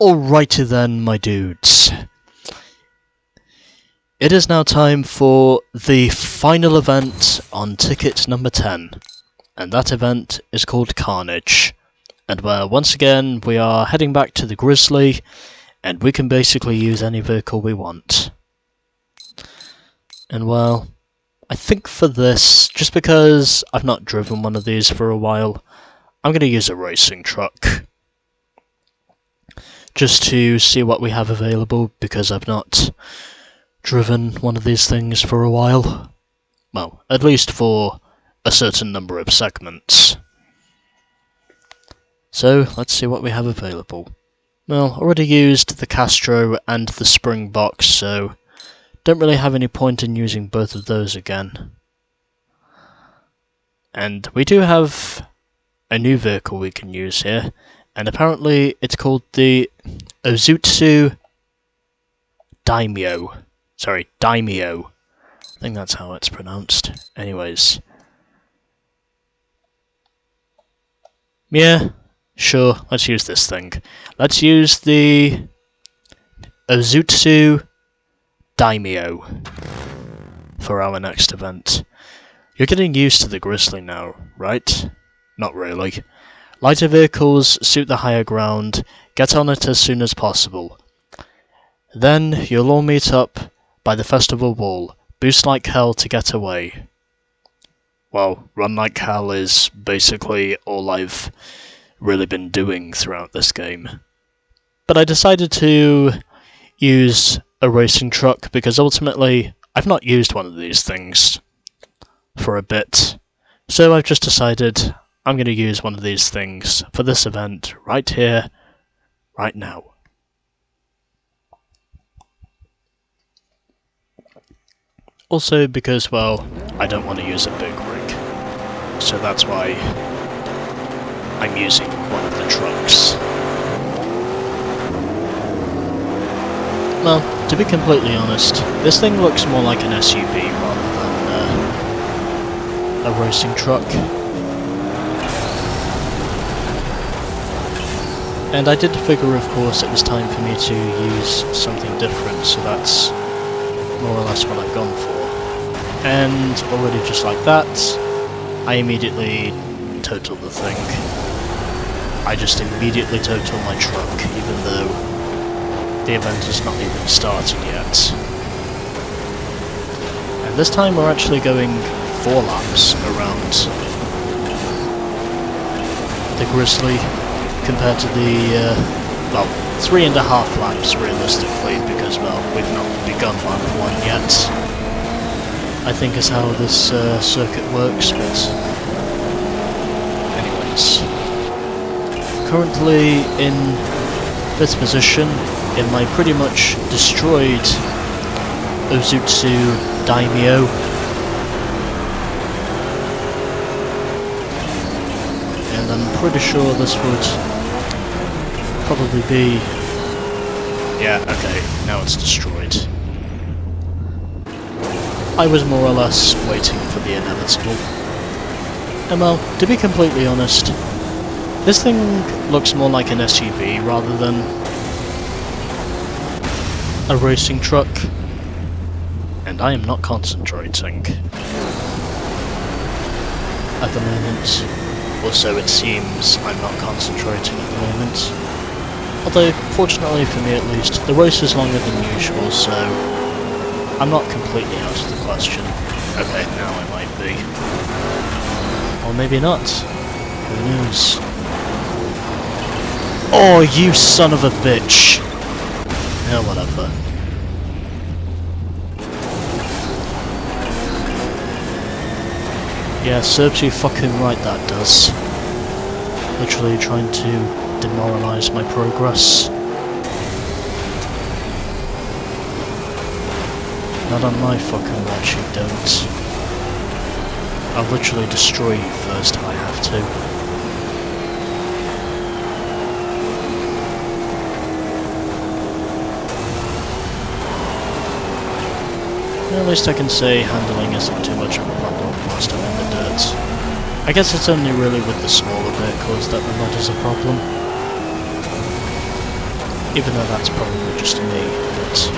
Alrighty then, my dudes. It is now time for the final event on ticket number 10, and that event is called Carnage. And once again, we are heading back to the Grizzly, and we can basically use any vehicle we want. And well, I think for this, just because I've not driven one of these for a while, I'm going to use a racing truck. Just to see what we have available, because I've not driven one of these things for a while. Well, at least for a certain number of segments. So, let's see what we have available. Well, already used the Castro and the Springbox, so don't really have any point in using both of those again. And we do have a new vehicle we can use here, and apparently it's called the Isuzu Daimyo. Sorry, Daimyo. I think that's how it's pronounced. Anyways. Yeah, sure, let's use this thing. Let's use the Isuzu Daimyo for our next event. You're getting used to the Grizzly now, right? Not really. Lighter vehicles suit the higher ground, get on it as soon as possible. Then you'll all meet up by the festival wall, boost like hell to get away. Well, run like hell is basically all I've really been doing throughout this game. But I decided to use a racing truck because ultimately I've not used one of these things for a bit. So I've just decided I'm going to use one of these things for this event right here, right now. Also because, well, I don't want to use a big rig, so that's why I'm using one of the trucks. Well, to be completely honest, this thing looks more like an SUV rather than a racing truck. And I did figure, of course, it was time for me to use something different, so that's more or less what I've gone for. And already just like that, I immediately total the thing. I just immediately total my truck, even though the event is not even starting yet. And this time we're actually going 4 laps around the Grizzly, compared to the, well, 3.5 laps realistically, because, well, we've not begun lap 1 yet. I think is how this circuit works, but anyways. Currently in 5th position in my pretty much destroyed Isuzu Daimyo. And I'm pretty sure this would probably be... Yeah, okay, now it's destroyed. I was more or less waiting for the inevitable. And well, to be completely honest, this thing looks more like an SUV rather than a racing truck, and I am not concentrating at the moment. Also, it seems I'm not concentrating at the moment. Although, fortunately for me at least, the race is longer than usual, so I'm not completely out of the question. Okay, now I might be. Or maybe not. Who knows? Oh, you son of a bitch! Yeah, whatever. Yeah, serves you fucking right, that does. Literally trying to demoralise my progress. Not on my fucking watch, you don't. I'll literally destroy you first if I have to. At least I can say handling isn't too much of a problem whilst I'm in the dirt. I guess it's only really with the smaller vehicles that the mud is a problem. Even though that's probably just me, but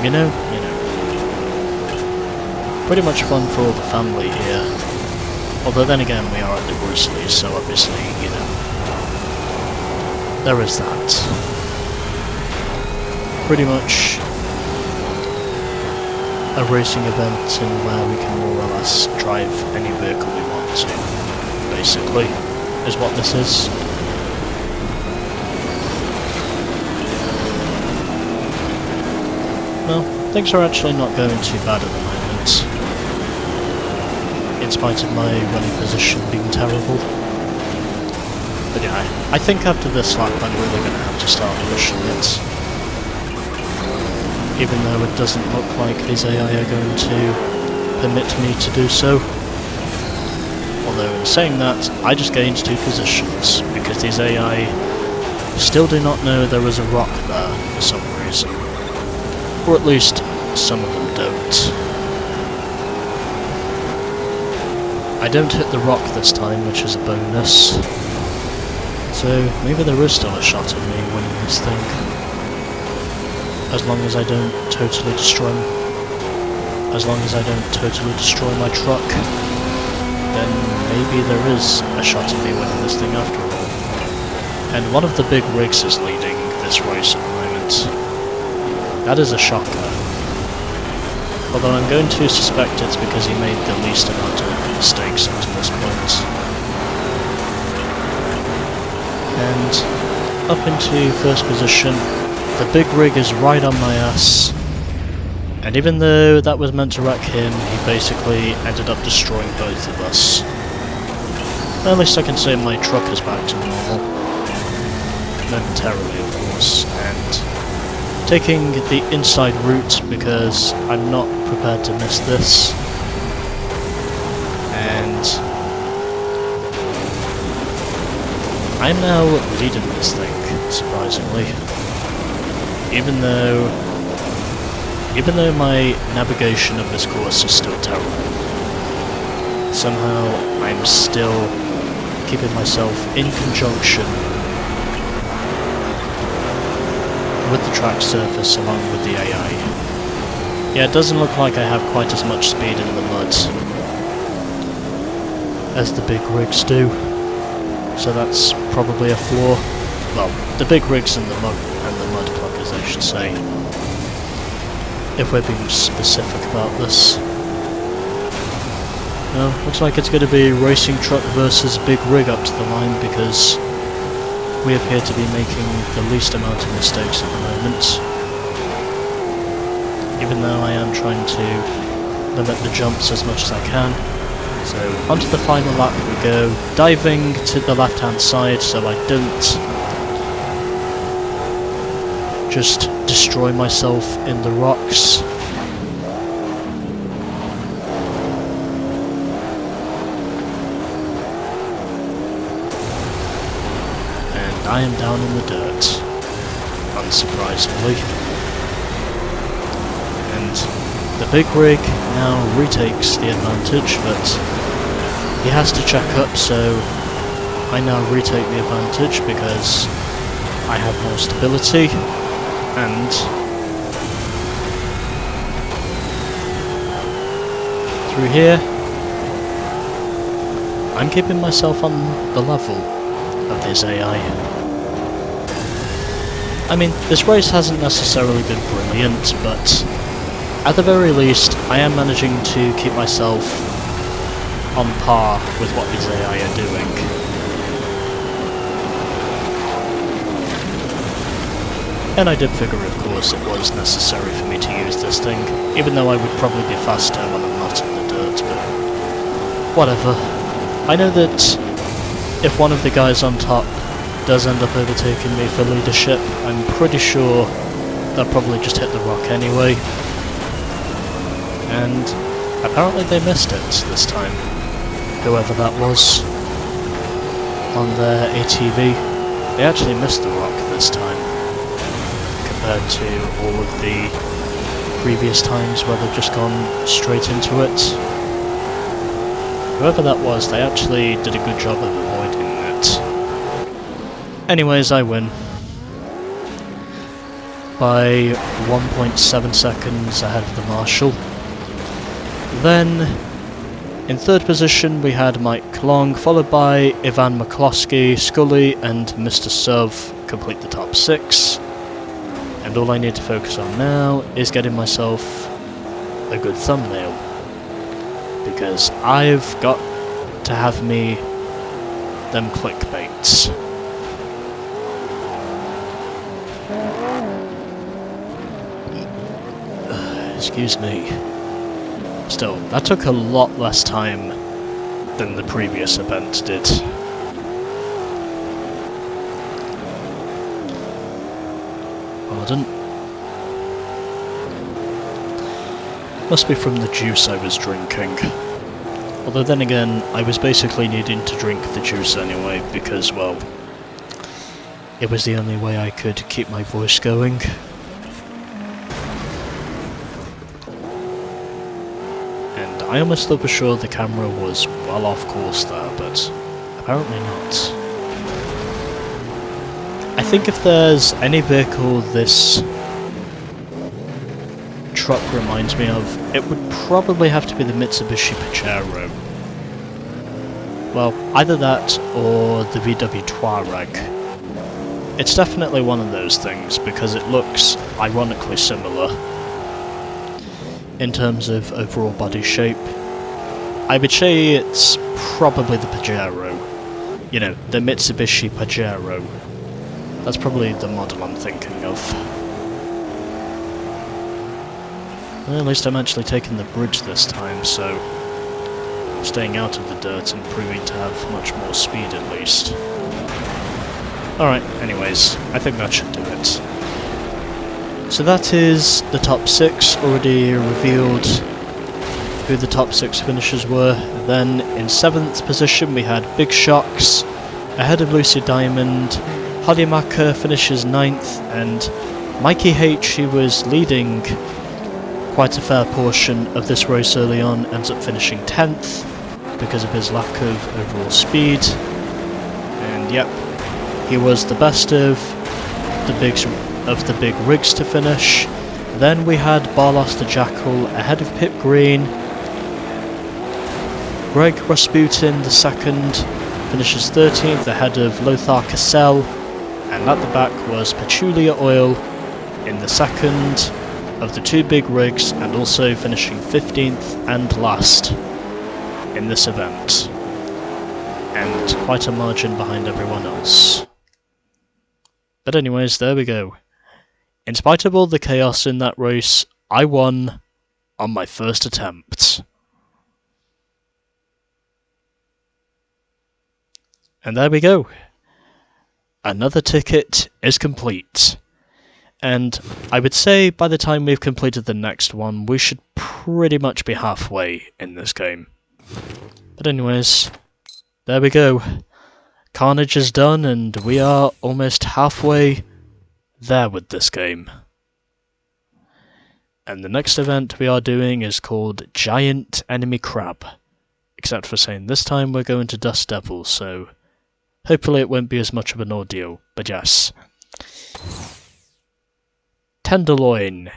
you know. Pretty much fun for all the family here. Although then again, we are at the Grizzly, so obviously, there is that. Pretty much a racing event in where we can more or less drive any vehicle we want to, basically, is what this is. Well, things are actually not going too bad at the moment, in spite of my running position being terrible. But yeah, I think after this lap I'm really going to have to start pushing it. Even though it doesn't look like these AI are going to permit me to do so. Although in saying that, I just gained 2 positions, because these AI still do not know there is a rock there for some reason. Or at least, some of them don't. I don't hit the rock this time, which is a bonus. So, maybe there is still a shot at me winning this thing. As long as I don't totally destroy my truck, then maybe there is a shot at me winning this thing after all. And one of the big rigs is leading this race at the moment. That is a shocker. Although I'm going to suspect it's because he made the least amount of mistakes up to this point. And up into first position. The big rig is right on my ass, and even though that was meant to wreck him, he basically ended up destroying both of us. At least I can say my truck is back to normal. Momentarily, of course, and taking the inside route because I'm not prepared to miss this. And I'm now leading this thing, surprisingly. Even though my navigation of this course is still terrible, somehow I'm still keeping myself in conjunction with the track surface along with the AI. Yeah, it doesn't look like I have quite as much speed in the mud as the big rigs do, so that's probably a flaw. Well, the big rigs and the mud pluggers, I should say, if we're being specific about this. Well, looks like it's going to be racing truck versus big rig up to the line, because we appear to be making the least amount of mistakes at the moment. Even though I am trying to limit the jumps as much as I can. So, onto the final lap we go, diving to the left-hand side so I don't just destroy myself in the rocks. And I am down in the dirt, unsurprisingly. And the big rig now retakes the advantage, but he has to check up, so I now retake the advantage because I have more stability. And through here, I'm keeping myself on the level of this AI. I mean, this race hasn't necessarily been brilliant, but at the very least, I am managing to keep myself on par with what these AI are doing. And I did figure, of course, it was necessary for me to use this thing, even though I would probably be faster when I'm not in the dirt, but whatever. I know that if one of the guys on top does end up overtaking me for leadership, I'm pretty sure they'll probably just hit the rock anyway. And apparently they missed it this time, whoever that was on their ATV. They actually missed the rock this time, compared to all of the previous times where they've just gone straight into it. Whoever that was, they actually did a good job of avoiding it. Anyways, I win. by 1.7 seconds ahead of the Marshal. Then, in third position we had Mike Long, followed by Ivan McCloskey, Scully and Mr. Sov complete the top 6. And all I need to focus on now is getting myself a good thumbnail, because I've got to have me them clickbaits. Excuse me. Still, that took a lot less time than the previous event did. Pardon? Must be from the juice I was drinking. Although then again, I was basically needing to drink the juice anyway, because, well, it was the only way I could keep my voice going. And I almost thought for sure the camera was well off course there, but apparently not. I think if there's any vehicle this truck reminds me of, it would probably have to be the Mitsubishi Pajero. Well, either that or the VW Touareg. It's definitely one of those things, because it looks ironically similar in terms of overall body shape. I would say it's probably the Pajero. You know, the Mitsubishi Pajero. That's probably the model I'm thinking of. Well, at least I'm actually taking the bridge this time, so staying out of the dirt and proving to have much more speed at least. Alright, anyways, I think that should do it. So that is the top 6, already revealed who the top 6 finishers were. Then in 7th position we had Big Shocks, ahead of Lucy Diamond. Holly Macker finishes 9th, and Mikey H, who was leading quite a fair portion of this race early on, ends up finishing 10th because of his lack of overall speed. And yep, he was the best of the big rigs to finish. Then we had Barlos the Jackal ahead of Pip Green. Greg Rasputin, the second, finishes 13th ahead of Lothar Cassell. And at the back was Petulia Oil in the second of the 2 big rigs, and also finishing 15th and last in this event. And quite a margin behind everyone else. But anyways, there we go. In spite of all the chaos in that race, I won on my first attempt. And there we go. Another ticket is complete. And I would say by the time we've completed the next one, we should pretty much be halfway in this game. But anyways, there we go. Carnage is done, and we are almost halfway there with this game. And the next event we are doing is called Giant Enemy Crab. Except for saying this time we're going to Dust Devil, so hopefully it won't be as much of an ordeal, but yes. Tenderloin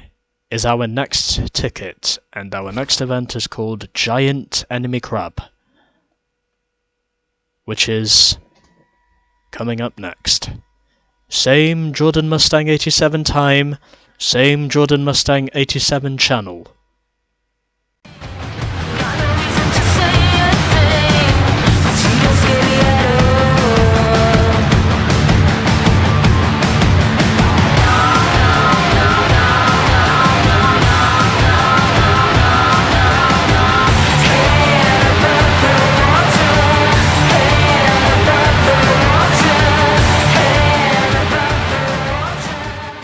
is our next ticket, and our next event is called Giant Enemy Crab, which is coming up next. Same Jordan Mustang 87 time, same Jordan Mustang 87 channel.